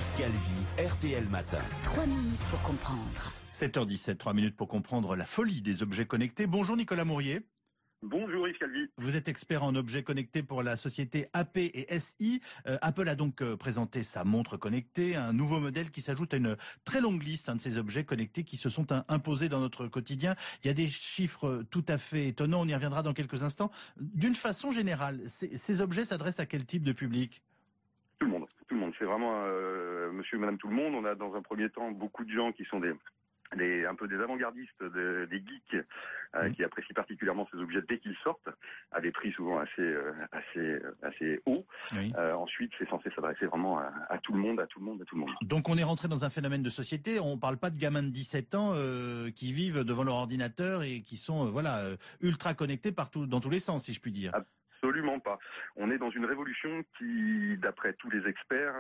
Yves Calvi, RTL Matin. 3 minutes pour comprendre. 7h17, 3 minutes pour comprendre la folie des objets connectés. Bonjour Nicolas Mourier. Bonjour Yves Calvi. Vous êtes expert en objets connectés pour la société AP et SI. Apple a donc présenté sa montre connectée, un nouveau modèle qui s'ajoute à une très longue liste de ces objets connectés qui se sont imposés dans notre quotidien. Il y a des chiffres tout à fait étonnants, on y reviendra dans quelques instants. D'une façon générale, ces objets s'adressent à quel type de public ? Tout le monde. C'est vraiment monsieur et madame tout le monde. On a dans un premier temps beaucoup de gens qui sont un peu des avant-gardistes, des geeks, qui apprécient particulièrement ces objets dès qu'ils sortent, à des prix souvent assez hauts. Oui. Ensuite, c'est censé s'adresser vraiment à tout le monde. Donc on est rentré dans un phénomène de société. On parle pas de gamins de 17 ans qui vivent devant leur ordinateur et qui sont ultra connectés partout, dans tous les sens, si je puis dire. Absolument pas. On est dans une révolution qui, d'après tous les experts,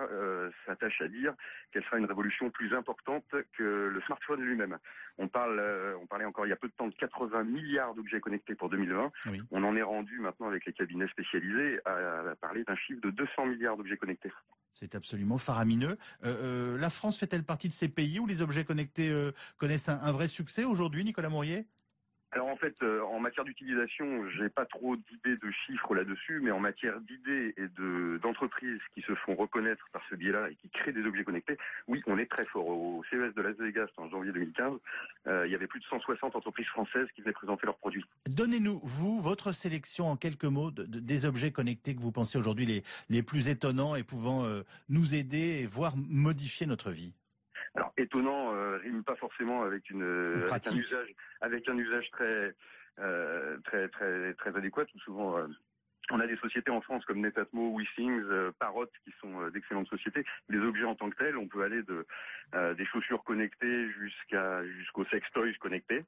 s'attache à dire qu'elle sera une révolution plus importante que le smartphone lui-même. On parlait encore il y a peu de temps de 80 milliards d'objets connectés pour 2020. Oui. On en est rendu maintenant avec les cabinets spécialisés à parler d'un chiffre de 200 milliards d'objets connectés. C'est absolument faramineux. La France fait-elle partie de ces pays où les objets connectés connaissent un vrai succès aujourd'hui, Nicolas Mourier ? Alors en fait, en matière d'utilisation, j'ai pas trop d'idées de chiffres là-dessus, mais en matière d'idées et d'entreprises qui se font reconnaître par ce biais-là et qui créent des objets connectés, oui, on est très fort. Au CES de Las Vegas en janvier 2015, il y avait plus de 160 entreprises françaises qui venaient présenter leurs produits. Donnez-nous, votre sélection en quelques mots des objets connectés que vous pensez aujourd'hui les plus étonnants et pouvant nous aider et voire modifier notre vie. Alors étonnant rime pas forcément avec un usage très adéquat. Tout souvent, on a des sociétés en France comme Netatmo, WeThings, Parrot qui sont d'excellentes sociétés. Les objets en tant que tels, on peut aller des chaussures connectées jusqu'aux sextoys connectés.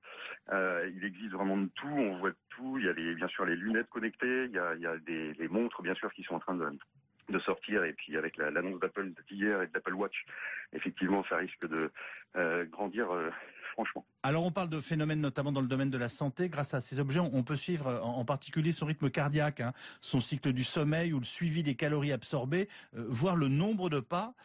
Il existe vraiment de tout. On voit de tout. Il y a bien sûr les lunettes connectées. Il y a les montres bien sûr qui sont en train de sortir, et puis avec l'annonce d'Apple d'hier et de l'Apple Watch, effectivement, ça risque de grandir franchement. Alors on parle de phénomènes notamment dans le domaine de la santé. Grâce à ces objets, on peut suivre en particulier son rythme cardiaque, son cycle du sommeil ou le suivi des calories absorbées, voire le nombre de pas.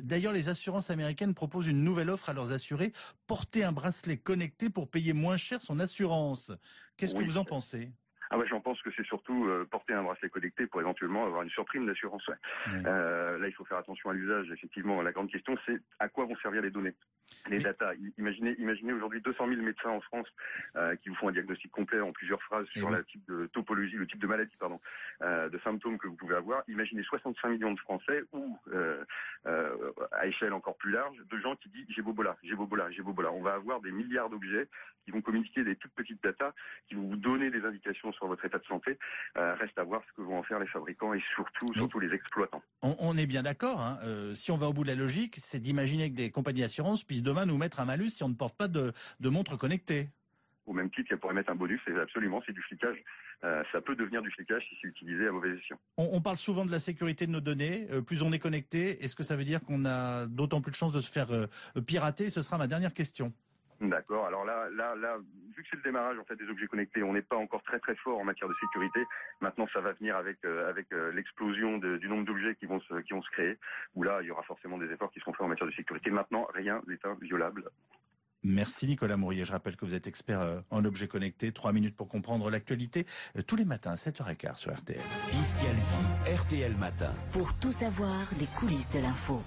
D'ailleurs, les assurances américaines proposent une nouvelle offre à leurs assurés, porter un bracelet connecté pour payer moins cher son assurance. Qu'est-ce que vous en pensez ? Ah ouais, j'en pense que c'est surtout porter un bracelet connecté pour éventuellement avoir une surprime d'assurance. Ouais. Oui. Là, il faut faire attention à l'usage. Effectivement, la grande question, c'est à quoi vont servir les données, les datas. Imaginez aujourd'hui 200 000 médecins en France qui vous font un diagnostic complet en plusieurs phrases sur le type de topologie, le type de maladie, de symptômes que vous pouvez avoir. Imaginez 65 millions de Français ou à échelle encore plus large, de gens qui disent j'ai Bobola. On va avoir des milliards d'objets qui vont communiquer des toutes petites datas, qui vont vous donner des indications sur votre état de santé. Reste à voir ce que vont en faire les fabricants et surtout les exploitants. On est bien d'accord. Si on va au bout de la logique, c'est d'imaginer que des compagnies d'assurance puissent demain nous mettre un malus si on ne porte pas de montre connectée. Au même titre qu'elle pourrait mettre un bonus, c'est du flicage. Ça peut devenir du flicage si c'est utilisé à mauvais escient. On parle souvent de la sécurité de nos données. Plus on est connecté, est-ce que ça veut dire qu'on a d'autant plus de chances de se faire pirater ? Ce sera ma dernière question. D'accord. Alors là, vu que c'est le démarrage en fait des objets connectés, on n'est pas encore très très fort en matière de sécurité. Maintenant, ça va venir avec l'explosion du nombre d'objets qui vont se créer. Où là, il y aura forcément des efforts qui seront faits en matière de sécurité. Maintenant, rien n'est inviolable. Merci Nicolas Mourier. Je rappelle que vous êtes expert en objets connectés. 3 minutes pour comprendre l'actualité tous les matins à 7h15 sur RTL. Yves Calvi, RTL Matin. Pour tout savoir des coulisses de l'info.